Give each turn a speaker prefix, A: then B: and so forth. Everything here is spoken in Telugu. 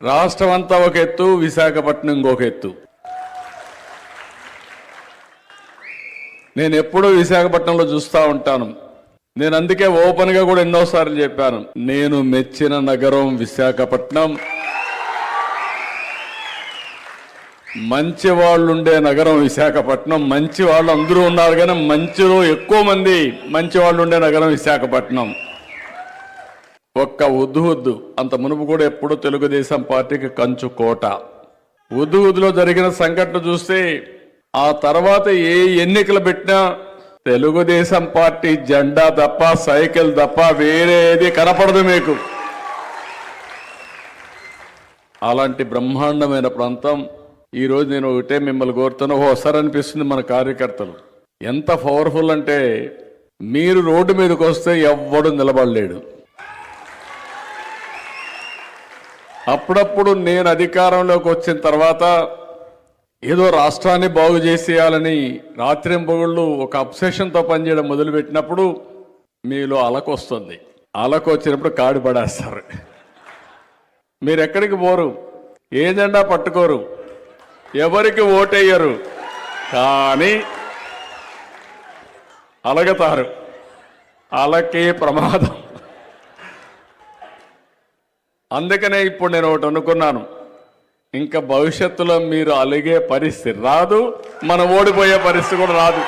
A: రాష్ట్రం అంతా ఒక ఎత్తు, విశాఖపట్నం ఇంకొక ఎత్తు. నేను ఎప్పుడూ విశాఖపట్నంలో చూస్తూ ఉంటాను. నేను అందుకే ఓపెన్గా కూడా ఎన్నోసార్లు చెప్పాను, నేను మెచ్చిన నగరం విశాఖపట్నం, మంచి వాళ్ళు ఉండే నగరం విశాఖపట్నం. మంచి వాళ్ళు అందరూ ఉన్నారు కానీ మంచిలో ఎక్కువ మంది మంచి వాళ్ళు ఉండే నగరం విశాఖపట్నం. ఒక్క ఉద్దు అంత మునుపు కూడా ఎప్పుడూ తెలుగుదేశం పార్టీకి కంచు కోట. ఉద్దులో జరిగిన సంఘటన చూస్తే ఆ తర్వాత ఏ ఎన్నికలు పెట్టినా తెలుగుదేశం పార్టీ జెండా తప్ప, సైకిల్ తప్ప వేరే ఏది కనపడదు మీకు. అలాంటి బ్రహ్మాండమైన ప్రాంతం. ఈరోజు నేను ఒకటే మిమ్మల్ని కోరుతాను, ఓసారి అనిపిస్తుంది మన కార్యకర్తలు ఎంత పవర్ఫుల్ అంటే, మీరు రోడ్డు మీదకి వస్తే ఎవ్వడు నిలబడలేడు. అప్పుడప్పుడు నేను అధికారంలోకి వచ్చిన తర్వాత ఏదో రాష్ట్రాన్ని బాగు చేసేయాలని రాత్రింబగళ్ళు ఒక అబ్సెషన్తో పనిచేయడం మొదలుపెట్టినప్పుడు మీలో అలకొస్తుంది. అలకు వచ్చినప్పుడు కాడి పడేస్తారు. మీరు ఎక్కడికి పోరు, ఏ జెండా పట్టుకోరు, ఎవరికి ఓటేయరు, కానీ అలగతారు. అలకే ప్రమాదం. అందుకనే ఇప్పుడు నేను ఒకటి అనుకున్నాను, ఇంకా భవిష్యత్తులో మీరు అలిగే పరిస్థితి రాదు, మనం ఓడిపోయే పరిస్థితి కూడా రాదు.